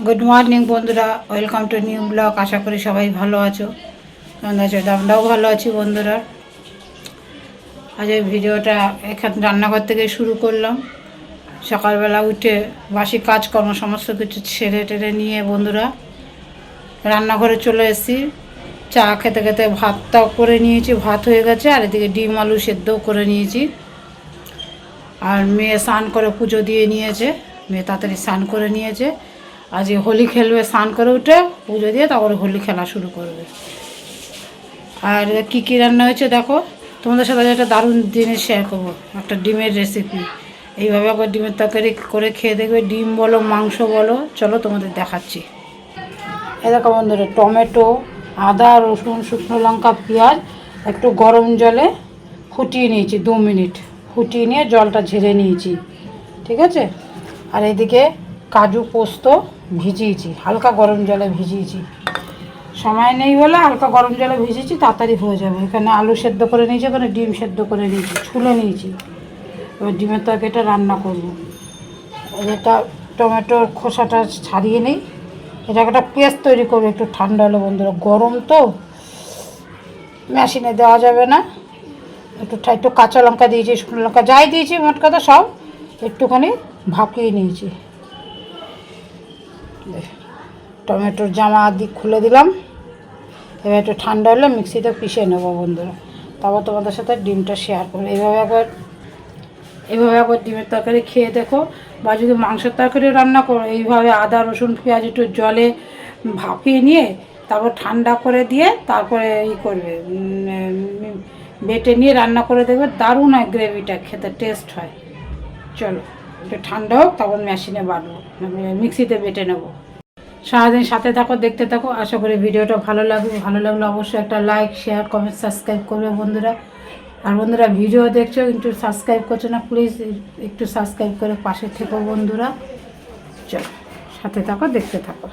Good morning বন্ধুরা, welcome to new blog. আশা করি সবাই ভালো আছো। কেমন আছো? আমরাও ভালো আছি বন্ধুরা। আজ এই ভিডিওটা এখানে রান্নাঘর থেকে শুরু করলাম। সকালবেলা উঠে বাসি কাজকর্ম সমস্ত কিছু ছেড়ে টেরে নিয়ে বন্ধুরা রান্নাঘরে চলে এসেছি। চা খেতে খেতে ভাতটাও করে নিয়েছি, ভাত হয়ে গেছে। আর এদিকে ডিম আলু সেদ্ধও করে নিয়েছি। আর মেয়ে স্নান করে পুজো দিয়ে নিয়েছে, মেয়ে তাড়াতাড়ি স্নান করে নিয়েছে। আজ হোলি খেলবে, স্নান করে উঠে পুজো দিয়ে তারপরে হোলি খেলা শুরু করবে। আর কী কী রান্না হয়েছে দেখো, তোমাদের সাথে একটা দারুণ জিনিস শেয়ার করবো, একটা ডিমের রেসিপি। এইভাবে একবার ডিমের তরকারি করে খেয়ে দেখবে, ডিম বলো মাংস বলো। চলো তোমাদের দেখাচ্ছি। এই দেখো বন্ধুরা, টমেটো, আদা, রসুন, শুকনো লঙ্কা, পেঁয়াজ একটু গরম জলে ফুটিয়ে নিয়েছি, 2 মিনিট ফুটিয়ে নিয়ে জলটা ঝেড়ে নিয়েছি, ঠিক আছে। আর এদিকে কাজু পোস্ত ভিজিয়েছি, হালকা গরম জলে ভিজিয়েছি। সময় নেই বলে হালকা গরম জলে ভিজিয়েছি, তাড়াতাড়ি হয়ে যাবে। এখানে আলু সেদ্ধ করে নিয়েছি, এখানে ডিম সেদ্ধ করে নিয়েছি, ছুলে নিয়েছি। এবার ডিমের তরকারিটা রান্না করবো। এটা টমেটোর খোসাটা ছাড়িয়ে নিই। এটা একটা পেস্ট তৈরি করবো, একটু ঠান্ডা হলে বন্ধুরা, গরম তো মেশিনে দেওয়া যাবে না। একটু কাঁচা লঙ্কা দিয়েছি, শুকনো লঙ্কা যাই দিয়েছি, মোট কথা সব একটুখানি ভাপিয়ে নিয়েছি। টমেটোর জামা দিক খুলে দিলাম। এবার একটু ঠান্ডা হলে মিক্সিতে পিষে নেবো বন্ধুরা, তারপর তোমাদের সাথে ডিমটা শেয়ার করবো। এইভাবে একবার ডিমের তরকারি খেয়ে দেখো, বা যদি মাংসের তরকারিও রান্না করো এইভাবে আদা রসুন পেঁয়াজ একটু জলে ভাপিয়ে নিয়ে তারপর ঠান্ডা করে দিয়ে তারপরে করবে, বেটে নিয়ে রান্না করে দেবে, দারুণ হয় গ্রেভিটা, খেতে টেস্ট হয়। চলো একটু ঠান্ডা হোক, তারপর মেশিনে বাটবো, মিক্সিতে বেটে নেবো। সারাদিন সাথে থাকো, দেখতে থাকো। আশা করি ভিডিওটা ভালো লাগলে অবশ্যই একটা লাইক শেয়ার কমেন্ট সাবস্ক্রাইব করবে বন্ধুরা। আর বন্ধুরা ভিডিও দেখছো কিন্তু সাবস্ক্রাইব করছো না, প্লিজ একটু সাবস্ক্রাইব করে পাশে থেকো বন্ধুরা। চলো সাথে থাকো, দেখতে থাকো।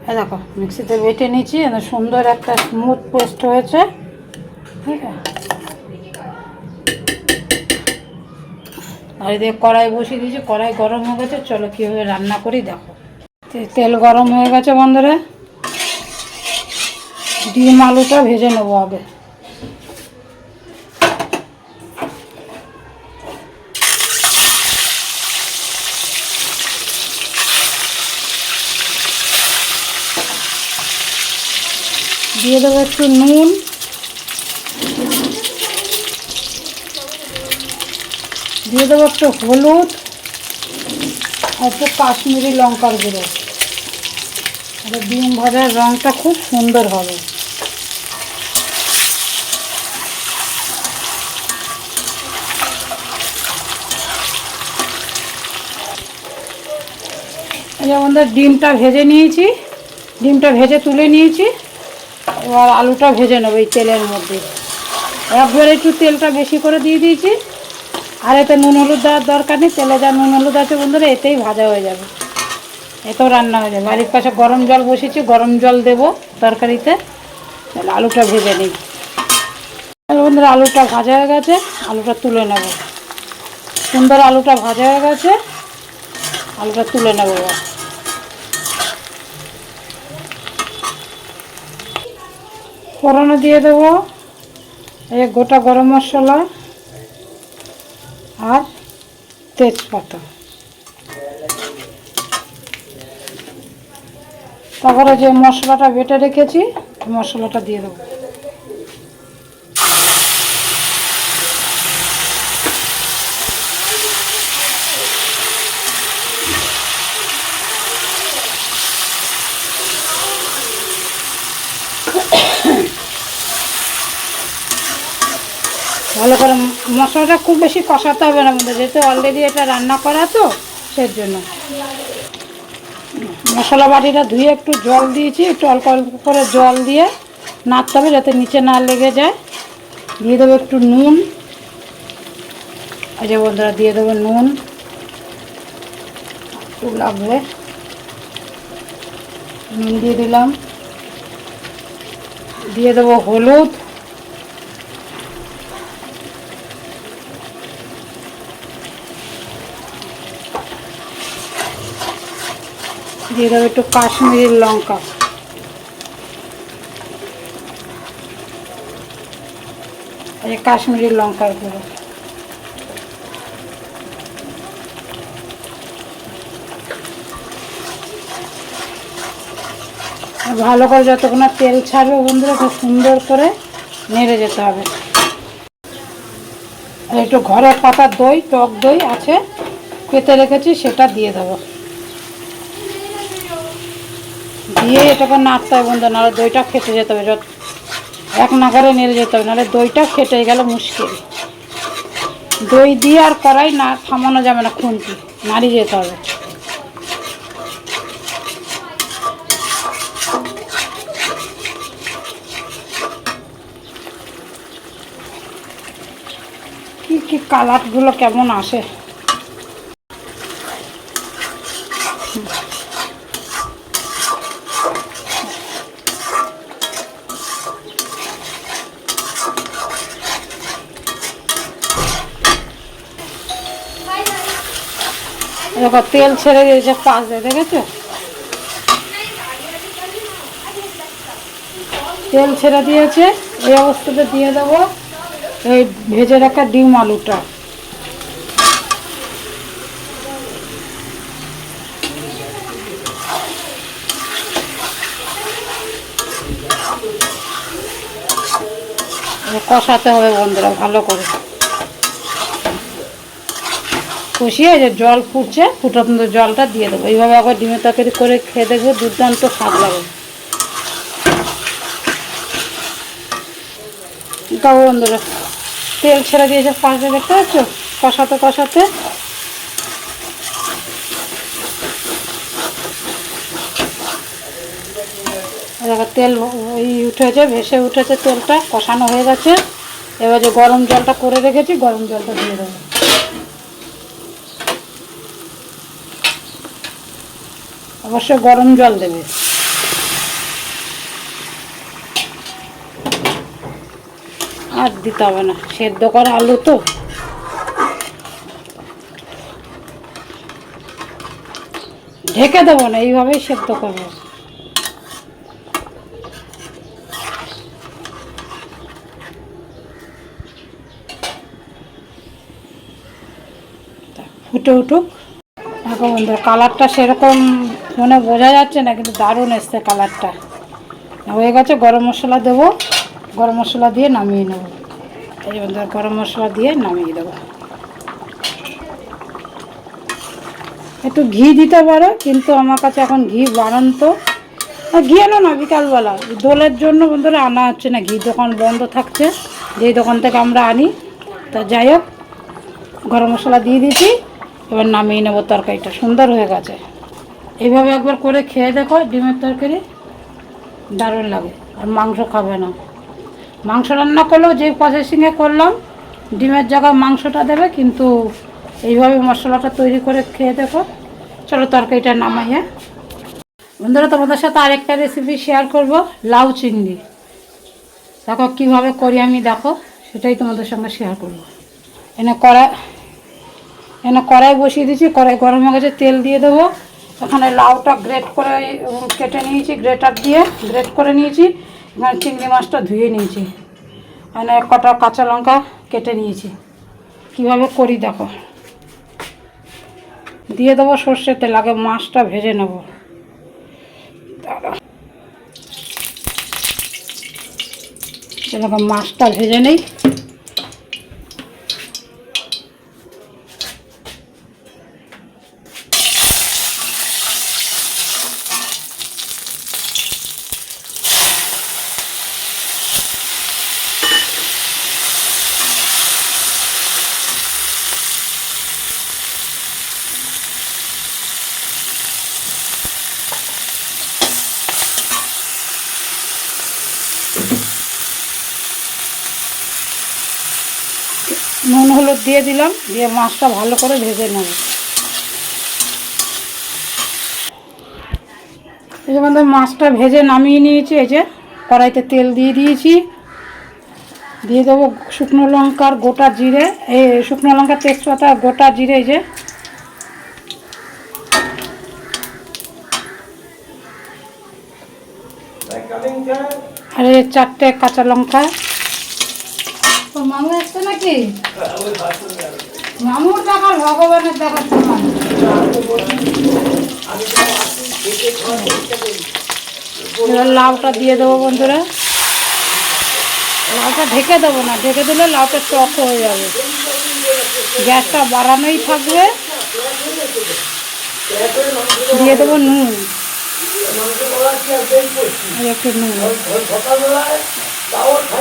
এই দেখো মিক্সিতে বেটে নিয়েছি, সুন্দর একটা স্মুথ পেস্ট হয়েছে, ঠিক আছে। আর এদিকে কড়াই বসিয়ে দিয়েছি, কড়াই গরম হয়ে গেছে। চলো কীভাবে রান্না করি দেখো। তেল গরম হয়ে গেছে বন্ধুরা, ডিম আলুটা ভেজে নেবো আগে। দিয়ে দেবো একটু নুন, দিয়ে দেবো একটু হলুদ, আর একটু কাশ্মীরি লঙ্কার গুঁড়ো। ডিম ভাজার রঙটা খুব সুন্দর হবে। যেমন ডিমটা ভেজে নিয়েছি, ডিমটা ভেজে তুলে নিয়েছি। এবার আলুটা ভেজে নেবো এই তেলের মধ্যে। একবার একটু তেলটা বেশি করে দিয়ে দিয়েছি। আর এতে নুন হলুদ দেওয়ার দরকার নেই, তেলে যা নুন হলুদ আছে বন্ধুরা এতেই ভাজা হয়ে যাবে, এতেও রান্না হয়ে যাবে। বাড়ির পাশে গরম জল বসেছি, গরম জল দেবো তরকারিতে। তাহলে আলুটা ভেজে নিই বন্ধুরা। আলুটা ভাজা হয়ে গেছে, আলুটা তুলে নেব। সুন্দর আলুটা ভাজা হয়ে গেছে, আলুটা তুলে নেব। ফোড়নে দিয়ে দেবো এই গোটা গরম মশলা আর তেজপাতা। তারপরে যে মশলাটা বেটে রেখেছি মশলাটা দিয়ে দেবো। ভালো করে মশলাটা খুব বেশি কষাতে হবে না মধ্যে, যেহেতু অলরেডি এটা রান্না করা তো সেই জন্য। মশলা বাটিটা ধুয়ে একটু জল দিয়েছি, একটু অল্প অল্প করে জল দিয়ে নাড়তে হবে যাতে নিচে না লেগে যায়। দিয়ে দেবো একটু নুন, এই যে বন্ধুরা দিয়ে দেবো নুন, একটু লাগবে নুন দিয়ে দিলাম। দিয়ে দেবো হলুদ, দিয়ে দেবো একটু কাশ্মীরি লঙ্কা, এই কাশ্মীরি লঙ্কার গুঁড়ো। ভালো করে যতক্ষণ না তেল ছাড়বে বন্ধুরা খুব সুন্দর করে নেড়ে যেতে হবে। আর একটু ঘরের পাতা দই, টক দই আছে পেতে রেখেছি, সেটা দিয়ে দেবো। দিয়ে এটাকে নাড়তে হবে বন্ধু, নাহলে দইটা ফেটে যেতে হবে। এক নাগারে নেড়ে যেতে হবে, নাহলে দইটা ফেটে গেল মুশকিল। দই দিয়ে আর কড়াই না থামানো যাবে না, খুন্তি নাড়িয়ে যেতে হবে। কি কালারগুলো কেমন আসে। দেখো তেল ছেড়ে দিয়েছে পাশ দিয়ে, দেখেছো? তেল ছেড়ে দিয়েছে। এই অবস্থাতে দিয়ে দেবো এই ভেজে রাখা ডিম আলুটা। কষাতে হবে বন্ধুরা ভালো করে, কষিয়ে যে জল ফুটছে ফুটানো জলটা দিয়ে দেবো। এইভাবে আবার ডিমের তরকারি করে খেয়ে দেখবো, দুর্দান্ত স্বাদ লাগে। তাও বন্ধুরা তেল ছেড়ে দিয়েছে পাশে, দেখতে পাচ্ছ? কষাতে কষাতে দেখো তেল উঠেছে, ভেসে উঠেছে, তেলটা কষানো হয়ে গেছে। এবার যে গরম জলটা করে রেখেছি গরম জলটা দিয়ে দেবো। অবশ্যই গরম জল দেবে। আর দিতে হবে না, সেদ্ধ করা আলু তো। ঢেকে দেবো না, এইভাবেই সেদ্ধ করবো। ফুটে উঠুক। দেখো বন্ধুরা কালারটা সেরকম ফোনে বোঝা যাচ্ছে না, কিন্তু দারুণ এসছে কালারটা। হয়ে গেছে, গরম মশলা দেবো। গরম মশলা দিয়ে নামিয়ে নেব। এই বন্ধুরা গরম মশলা দিয়ে নামিয়ে দেবো। একটু ঘি দিতে পারো, কিন্তু আমার কাছে এখন ঘি বাড়ন্ত। ঘি আনো না, বিকালবেলা দোলের জন্য বন্ধুরা আনা হচ্ছে না, ঘি দোকান বন্ধ থাকছে যেই দোকান থেকে আমরা আনি। তা যাই হোক, গরম মশলা দিয়ে দিয়েছি। এবার নামিয়ে নেবো। তরকারিটা সুন্দর হয়ে গেছে। এইভাবে একবার করে খেয়ে দেখো, ডিমের তরকারি দারুণ লাগে। আর মাংস খাবে না। মাংস রান্না করলেও যে প্রসেসিংয়ে করলাম, ডিমের জায়গায় মাংসটা দেবে, কিন্তু এইভাবে মশলাটা তৈরি করে খেয়ে দেখো। চলো তরকারিটা নামাইয়ে। বন্ধুরা তোমাদের সাথে আরেকটা রেসিপি শেয়ার করব, লাউ চিংড়ি। দেখো কীভাবে করি আমি, দেখো সেটাই তোমাদের সঙ্গে শেয়ার করব। এনে কড়াই বসিয়ে দিয়েছি, কড়াই গরম হয়ে গেছে, তেল দিয়ে দেবো। এখানে লাউটা গ্রেট করে কেটে নিয়েছি, গ্রেটার দিয়ে গ্রেট করে নিয়েছি। এখানে চিংড়ি মাছটা ধুয়ে নিয়েছি। এখানে কটা কাঁচা লঙ্কা কেটে নিয়েছি। কীভাবে করি দেখো। দিয়ে দেবো সর্ষের তেল, আগে মাছটা ভেজে নেব। এরকম মাছটা ভেজে নেই। নুন হলুদ দিয়ে দিলাম, দিয়ে মাছটা ভালো করে ভেজে নেব। এই যে বন্ধু মাছটা ভেজে নামিয়ে নিয়েছি। এই যে কড়াইতে তেল দিয়ে দিয়েছি। দিয়ে দেবো শুকনো লঙ্কার গোটা জিরে, এই শুকনো লঙ্কা তেজপাতা গোটা জিরে। এই যে আর এই 4টে কাঁচা লঙ্কা। তো মামু এসছে নাকি? মামুর দেখা ভগবানের দেখা সমান। এবার লাউটা দিয়ে দেবো বন্ধুরা। লাউটা ঢেকে দেবো না, ঢেকে দিলে লাউটা টক হয়ে যাবে। গ্যাসটা বাড়ানোই থাকবে। দিয়ে দেবো নুন, একটু নুন,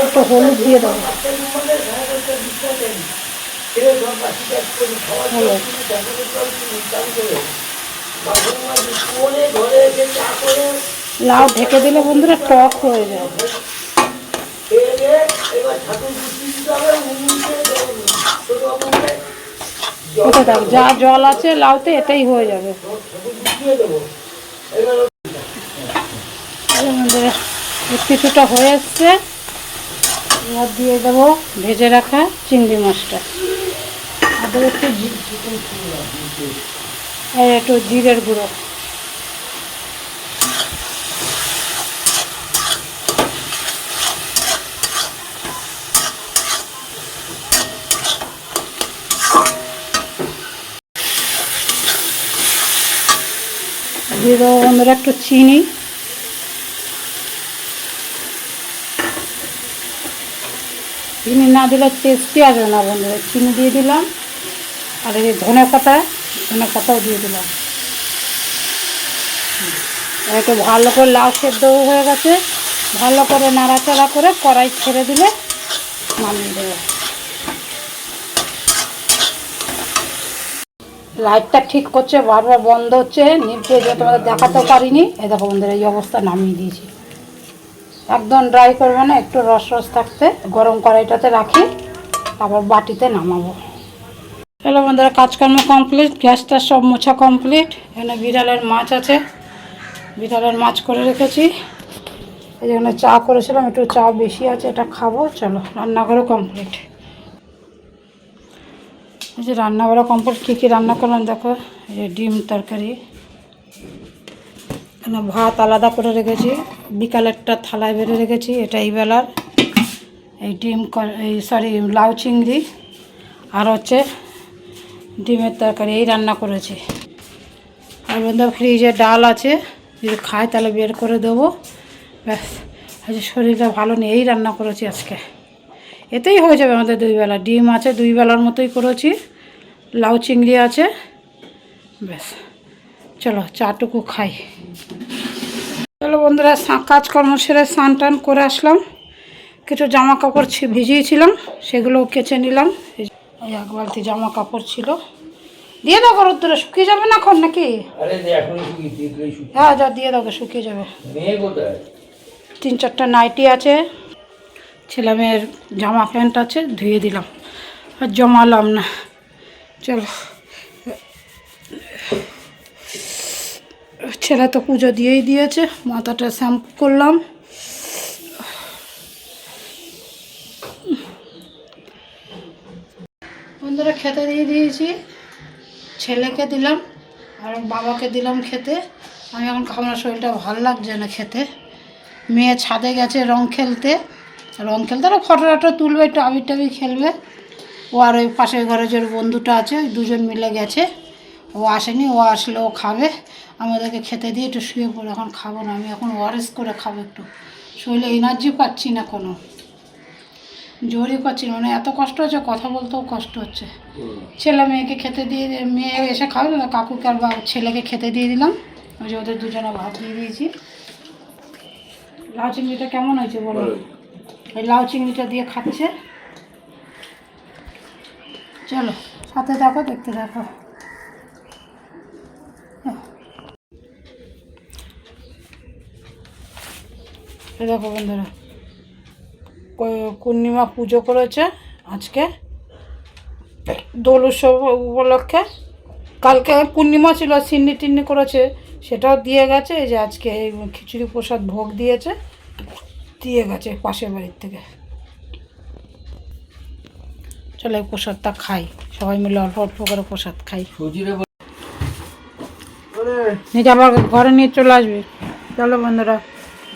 একটু হলুদ দিয়ে দেবো। লাউ ঢেকে দিলে বন্ধুরা টক হয়ে যায়। ওটা দেখ, যা জল আছে লাউতে এটাই হয়ে যাবে। কিছুটা হয়ে এসছে, এবার দিয়ে দেবো ভেজে রাখা চিংড়ি মাছটা। আর দেবো একটু জিরের গুঁড়ো। দিয়ে দেবো বন্ধুরা একটু চিনি। চিনি না দিলে টেস্টি আসবে না বন্ধুরা, চিনি দিয়ে দিলাম। আর এই ধনে পাতাও দিয়ে দিলাম। একটু ভালো করে লাউ সেদ্ধ হয়ে গেছে, ভালো করে নাড়াচাড়া করে কড়াই ছেড়ে দিলে নামিয়ে দেবো। লাইটটা ঠিক করছে, বারবার বন্ধ হচ্ছে, নিভে যে তোমাদের দেখাতেও পারিনি। এই দেখো বন্ধুরা, এই অবস্থা নামিয়ে দিয়েছি। একদম ড্রাই করবো না, একটু রস রস থাকতে গরম কড়াইটাতে রাখি, তারপর বাটিতে নামাবো। চলো বন্ধুরা, কাজকর্ম কমপ্লিট, গ্যাসটা সব মোছা কমপ্লিট। এখানে বিড়ালের মাছ আছে, বিড়ালের মাছ করে রেখেছি। এই যেখানে চা করেছিলাম, একটু চা বেশি আছে, এটা খাবো। চলো, রান্নাঘরও কমপ্লিট। এই যে রান্নাঘরও কমপ্লিট। কী কী রান্না করলাম দেখো। এই যে ডিম তরকারি, এখানে ভাত আলাদা করে রেখেছি, বিকালেরটা থালায় বেড়ে রেখেছি। এটা এই বেলার এই লাউ চিংড়ি আর হচ্ছে ডিমের তরকারি, এই রান্না করেছি। আর বন্ধু ফ্রিজে ডাল আছে, যদি খায় তাহলে বের করে দেবো। ব্যাস, আজকে শরীরটা ভালো নেই, এই রান্না করেছি আজকে। এতেই হয়ে যাবে আমাদের 2 বেলা। ডিম আছে 2 বেলার মতোই করেছি, লাউ চিংড়ি আছে, ব্যাস। চলো চাটুকু খাই। চলো বন্ধুরা, কাজকর্ম সেরে স্নান টান করে আসলাম। কিছু জামা কাপড় ভিজিয়েছিলাম, সেগুলো কেচে নিলাম। এই 1 বালতি জামা কাপড় ছিল, দিয়ে দাও রোদ্দুরে, শুকিয়ে যাবে না এখন নাকি? হ্যাঁ, যা দিয়ে দাও, শুকিয়ে যাবে। 3-4টা নাইটি আছে, ছেলে মেয়ের জামা প্যান্ট আছে, ধুয়ে দিলাম আর জমালাম না। চলো, ছেলে তো পুজো দিয়েই দিয়েছে, মাথাটা শ্যাম্পু করলাম। বন্ধুরা খেতে দিয়ে দিয়েছি, ছেলেকে দিলাম আর বাবাকে দিলাম খেতে। আমি এখন খাবো না, শরীরটা ভালো লাগছে না খেতে। মেয়ে ছাদে গেছে রং খেলতে ওরা ফটো টটো তুলবে, একটু আবির টাবির খেলবে। ও আর ওই পাশের ঘরে যে বন্ধুটা আছে, ওই 2জন মিলে গেছে। ও আসেনি, ও আসলে ও খাবে। আমি ওদেরকে খেতে দিয়ে একটু শুয়ে পড়ে, এখন খাবো না। আমি এখন ওআরএস করে খাবো একটু, শরীরে এনার্জি পাচ্ছি না, কোনো জোরই পাচ্ছি না। মানে এত কষ্ট হচ্ছে, কথা বলতেও কষ্ট হচ্ছে। ছেলে মেয়েকে খেতে দিয়ে, মেয়ে এসে খাবে না, কাকুকে আর ছেলেকে খেতে দিয়ে দিলাম। ওই যে ওদের 2জনে ভাত দিয়ে দিয়েছি। লাউ চিংড়িটা কেমন হয়েছে বলো? এই লাউ চিংড়িটা দিয়ে খাচ্ছে। চলো সাথে থাকো, দেখতে থাকো। দেখো বন্ধুরা, পূর্ণিমা পুজো করেছে আজকে দোল উৎসব উপলক্ষে। কালকে পূর্ণিমা ছিল, সিন্নি টিন্নি করেছে, সেটাও দিয়ে গেছে। এই যে আজকে এই খিচুড়ি প্রসাদ ভোগ দিয়েছে, দিয়ে গেছে পাশের বাড়ির থেকে। চলো এই প্রসাদটা খাই, সবাই মিলে অল্প অল্প করে প্রসাদ খাই। নিজে আবার ঘরে নিয়ে চলে আসবি। চলো বন্ধুরা,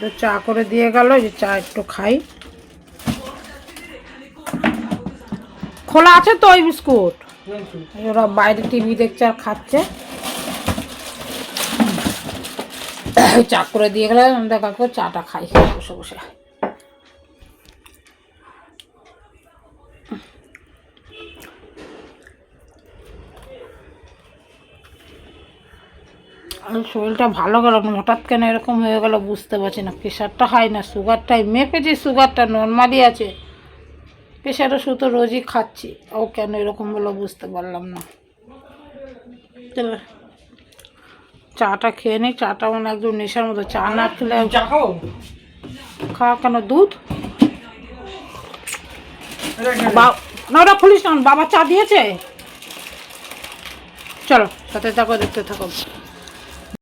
তো চা করে দিয়ে গেল, যে চা একটু খাই। খোলা আছে তো ওই বিস্কুট, ওরা বাইরে টিভি দেখছে আর খাচ্ছে। চা করে দিয়ে গেলে দেখা করে চাটা খাই বসে বসে। আর শরীরটা ভালো গেল না, হঠাৎ কেন এরকম হয়ে গেল বুঝতে পারছি না। প্রেশারটা হাই না, সুগারটাই মেপেছি, সুগারটা নর্মালি আছে। প্রেশার ওষুধ তো রোজই খাচ্ছি, ও কেন এরকম হলো বুঝতে পারলাম না। চলো চাটা খেয়ে নিই। চাটা মানে একদম নেশার মতো, চা না খেলে খাওয়া কেন, দুধ না ওটা খুলিস না, বাবা চা দিয়েছে। চলো সাথে থাকো, দেখতে থাকো।